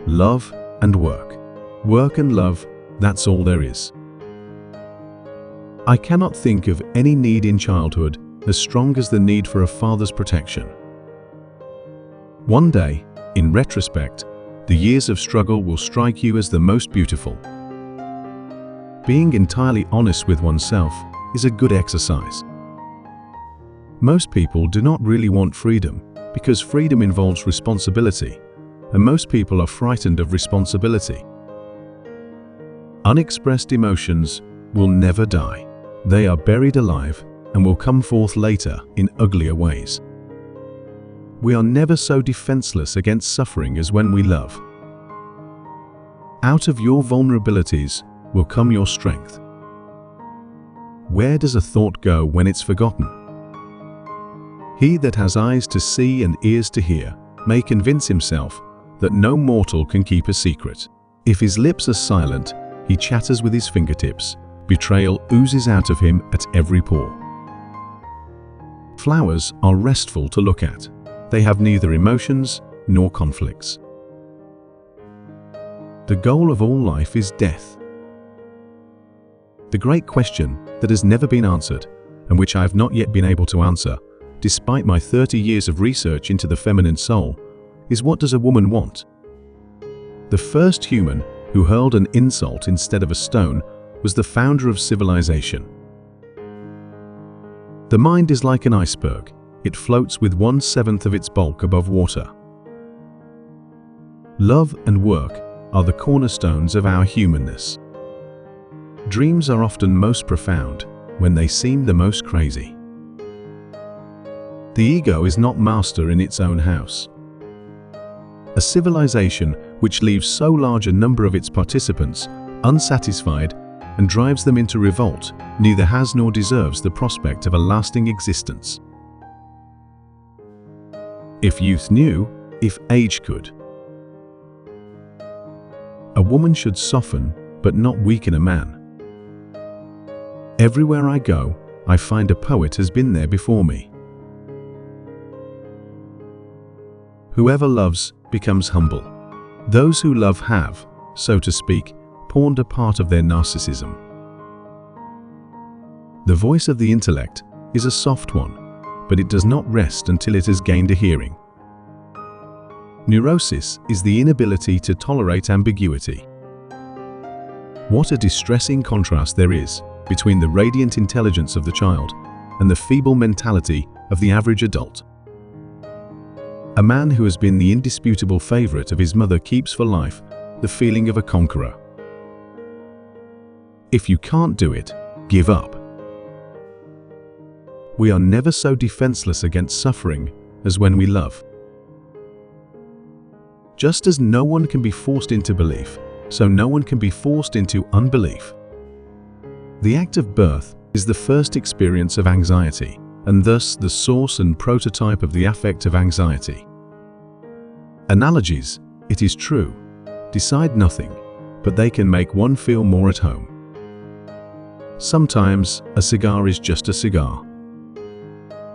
love and work. Work and love, that's all there is. I cannot think of any need in childhood as strong as the need for a father's protection. One day, in retrospect, the years of struggle will strike you as the most beautiful. Being entirely honest with oneself is a good exercise. Most people do not really want freedom because freedom involves responsibility, and most people are frightened of responsibility. Unexpressed emotions will never die. They are buried alive and will come forth later in uglier ways. We are never so defenseless against suffering as when we love. Out of your vulnerabilities will come your strength. Where does a thought go when it's forgotten? He that has eyes to see and ears to hear may convince himself that no mortal can keep a secret. If his lips are silent, he chatters with his fingertips. Betrayal oozes out of him at every pore. Flowers are restful to look at. They have neither emotions nor conflicts. The goal of all life is death. The great question that has never been answered, and which I have not yet been able to answer, despite my 30 years of research into the feminine soul, is what does a woman want? The first human who hurled an insult instead of a stone was the founder of civilization. The mind is like an iceberg. It floats with 1/7 of its bulk above water. Love and work are the cornerstones of our humanness. Dreams are often most profound when they seem the most crazy. The ego is not master in its own house. A civilization which leaves so large a number of its participants unsatisfied and drives them into revolt neither has nor deserves the prospect of a lasting existence. If youth knew, if age could. A woman should soften, but not weaken a man. Everywhere I go, I find a poet has been there before me. Whoever loves becomes humble. Those who love have, so to speak, pawned a part of their narcissism. The voice of the intellect is a soft one, but it does not rest until it has gained a hearing. Neurosis is the inability to tolerate ambiguity. What a distressing contrast there is between the radiant intelligence of the child and the feeble mentality of the average adult. A man who has been the indisputable favorite of his mother keeps for life the feeling of a conqueror. If you can't do it, give up. We are never so defenseless against suffering as when we love. Just as no one can be forced into belief, so no one can be forced into unbelief. The act of birth is the first experience of anxiety, and thus the source and prototype of the affect of anxiety. Analogies, it is true, decide nothing, but they can make one feel more at home. Sometimes a cigar is just a cigar.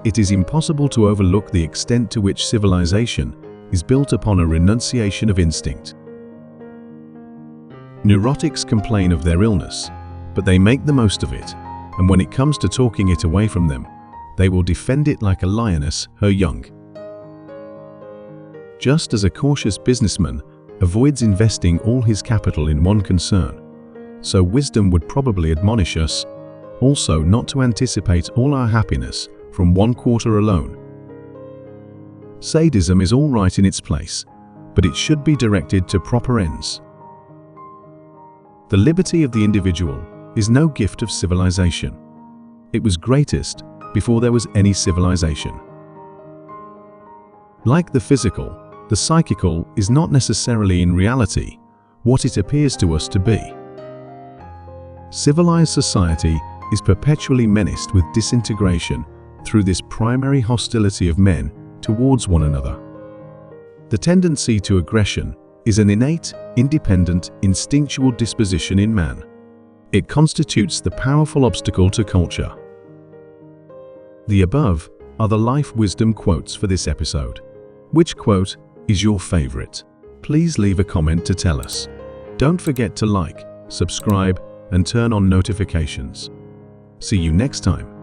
It is impossible to overlook the extent to which civilization is built upon a renunciation of instinct. Neurotics complain of their illness, but they make the most of it, and when it comes to talking it away from them, they will defend it like a lioness her young. Just as a cautious businessman avoids investing all his capital in one concern, so wisdom would probably admonish us also not to anticipate all our happiness from one quarter alone. Sadism is all right in its place, but it should be directed to proper ends. The liberty of the individual is no gift of civilization. It was greatest before there was any civilization. Like the physical, the psychical is not necessarily in reality what it appears to us to be. Civilized society is perpetually menaced with disintegration through this primary hostility of men towards one another. The tendency to aggression is an innate, independent, instinctual disposition in man. It constitutes the powerful obstacle to culture. The above are the life wisdom quotes for this episode. Which quote is your favorite? Please leave a comment to tell us. Don't forget to like, subscribe, and turn on notifications. See you next time.